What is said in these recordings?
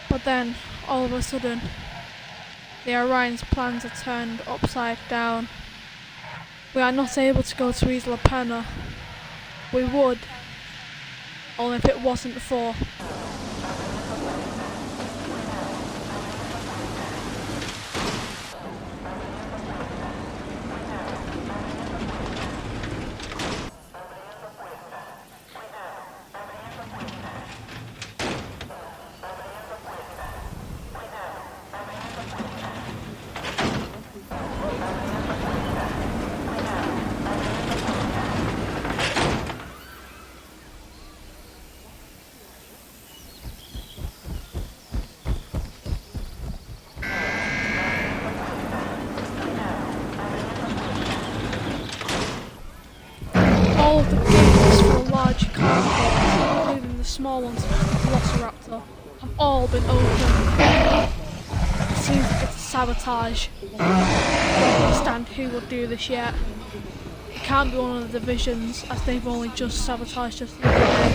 But then, all of a sudden, the Orion's plans are turned upside down. We are not able to go to Isla Pena. We would, only if it wasn't for all of the gates for the large carnivores, including the small ones like the Velociraptor, have all been opened. It seems like it's a sabotage. I don't understand who would do this yet. It can't be one of the divisions, as they've only just sabotaged us the other day.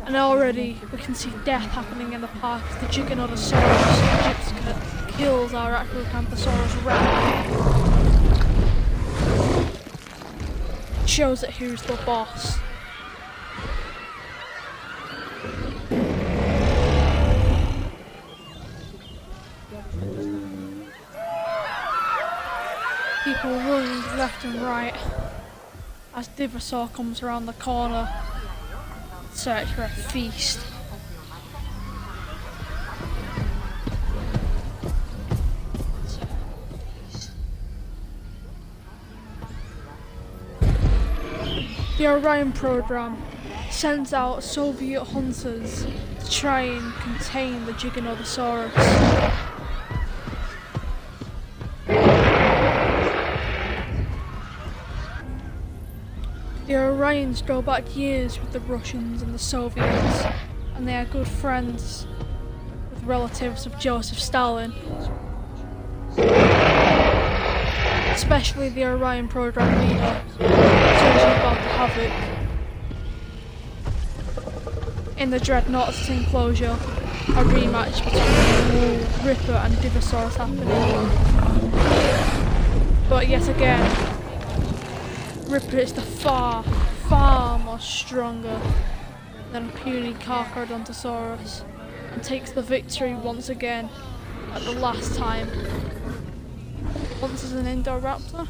And already we can see death happening in the park. The Giganotosaurus kills our Acrocanthosaurus rat. It shows that who's the boss. People running left and right as Divosaur comes around the corner. Search for a feast. The Orion program sends out Soviet hunters to try and contain the Giganotosaurus. The Orions go back years with the Russians and the Soviets, and they are good friends with relatives of Joseph Stalin. Especially the Orion program leader, Sergei Balkahovic. In the Dreadnought's enclosure, a rematch between Ripper and Divosaur is happening. But yet again, Ripper is the far more stronger than puny Carcharodontosaurus and takes the victory once again at the last time. Once as an Indoraptor,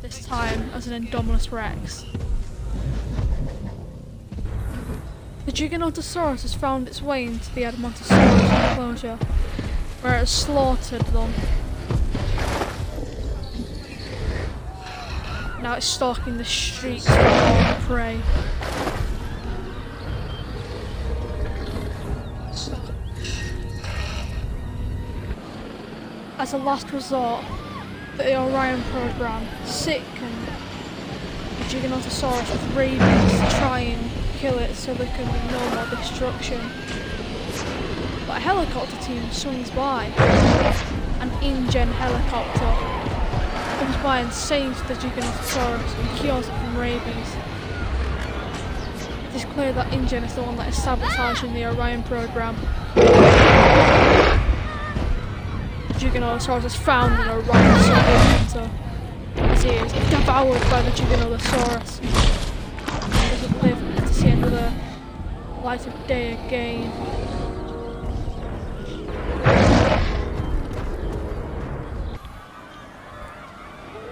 this time as an Indominus Rex. The Giganotosaurus has found its way into the Edmontosaurus enclosure, where it has slaughtered them. Now it's stalking the streets for more prey. As a last resort, the Orion program sickened the Giganotosaurus with rabies to try and kill it so there can be no more destruction. But a helicopter team swings by. An InGen helicopter comes by and saves the Giganotosaurus and cures it from rabies. It is clear that InGen is the one that is sabotaging the Orion program. The Giganotosaurus is found in Orion Soviet Center as he is devoured by the Giganotosaurus. He doesn't live to see another light of day again.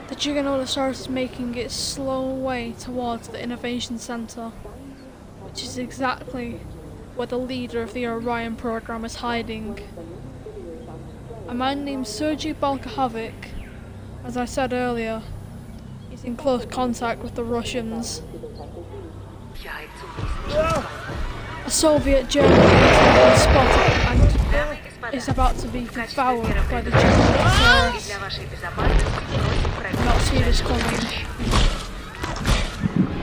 The Giganotosaurus is making its slow way towards the Innovation Center, which is exactly where the leader of the Orion program is hiding. A man named Sergei Balkahovic, as I said earlier, is in close contact with the Russians. A Soviet German has been spotted and is about to be devoured by the Giganotosaurus. Not see this coming.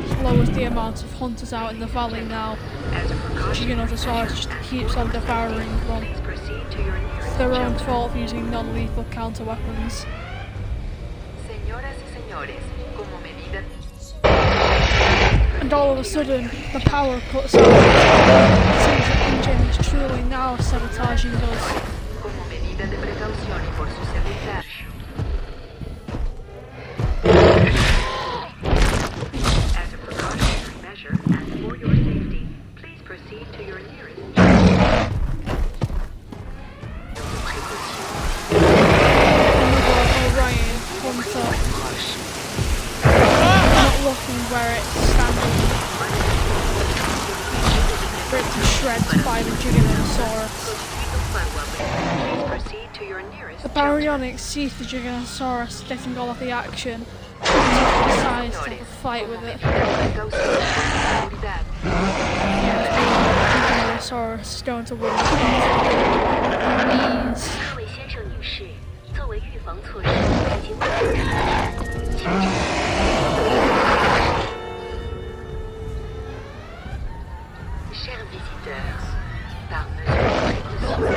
This lowers the amount of hunters out in the valley now. Giganotosaurus just keeps on devouring them. It's their own fault for using non-lethal counter-weapons. And all of a sudden, the power cuts out. It seems that InGen is truly now sabotaging us. As a precautionary measure and for your safety, please proceed to your nearest. Another Orion hunter. Not looking where it's standing. Ripped to shreds by the Giganotosaurus. The baryonyx sees the Giganotosaurus getting all of the action and decides to have a fight with it. The Giganotosaurus is going to win this battle. Ease. 作为预防措施，已经请Chers visiteurs, par mesure de précaution,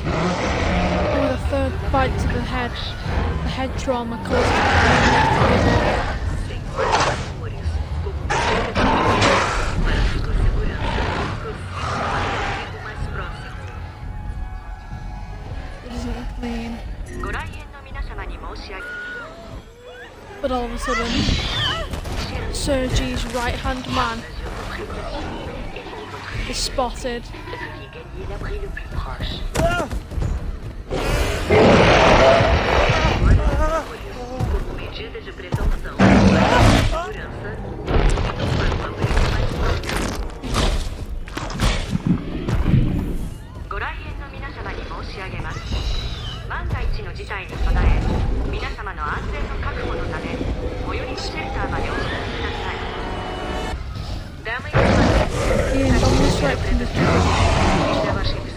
With a third bite to the head trauma causes it isn't clean. But all of a sudden, Sergi's right-hand man is spotted.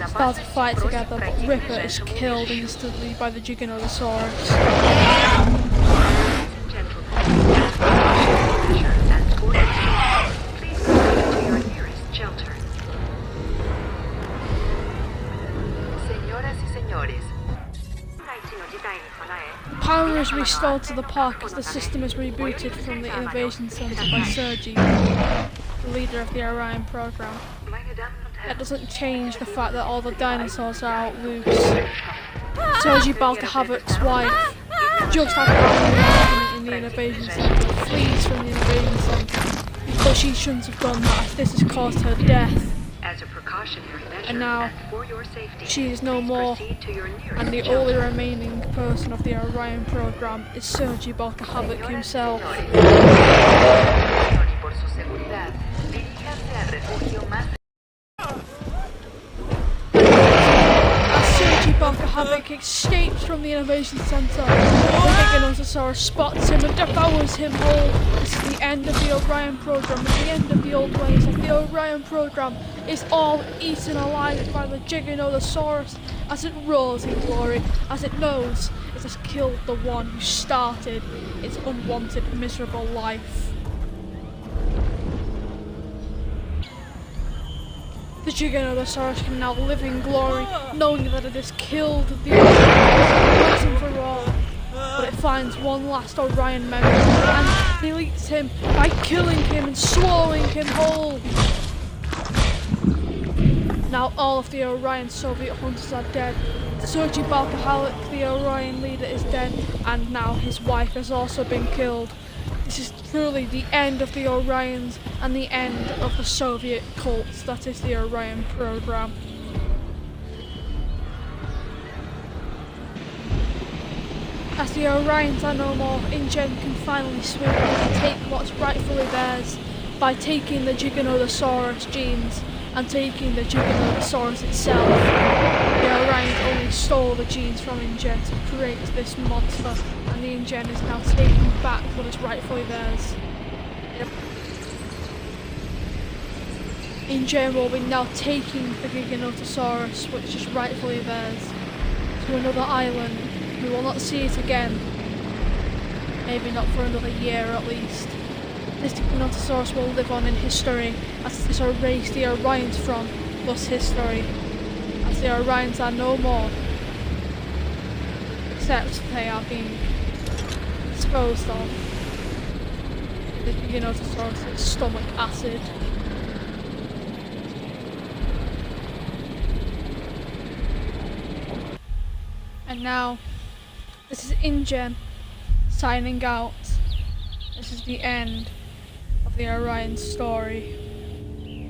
Start to fight together, but Ripper is killed instantly by the Giganotosaurus. Power is restored to the park as the system is rebooted from the Innovation Center by Sergi, the leader of the Orion program. That doesn't change the fact that all the dinosaurs are out loose. Sergi Balkahavic's wife, just after having an argument in the Innovation Center, flees from the Innovation Center, but she shouldn't have done that as this has caused her death. And now, she is no more, and the only remaining person of the Orion program is Sergi Balkahavic himself. Balkahavic escapes from the Innovation Center. The Giganotosaurus spots him and devours him whole. This is the end of the Orion program, and the end of the old ways of the Orion program is all eaten alive by the Giganotosaurus as it rolls in glory, as it knows it has killed the one who started its unwanted, miserable life. The Giganotosaurus can now live in glory, knowing that it has killed the Orion once and for all. But it finds one last Orion member and deletes him by killing him and swallowing him whole. Now all of the Orion Soviet hunters are dead. Sergi Balkahavic, the Orion leader, is dead, and now his wife has also been killed. This is truly the end of the Orions and the end of the Soviet cult that is the Orion program. As the Orions are no more, InGen can finally swoop in and take what's rightfully theirs by taking the Giganotosaurus genes and taking the Giganotosaurus itself. The Orions only stole the genes from InGen to create this monster, and the InGen is now taking back what is rightfully theirs. InGen will be now taking the Giganotosaurus, which is rightfully theirs, to another island. We will not see it again. Maybe not for another year at least. This Giganotosaurus will live on in history as this race the Orions from, plus history, as the Orions are no more, except they are being disposed of. The Giganotosaurus' stomach acid. And now, this is InGen signing out. This is the end of the Orion story.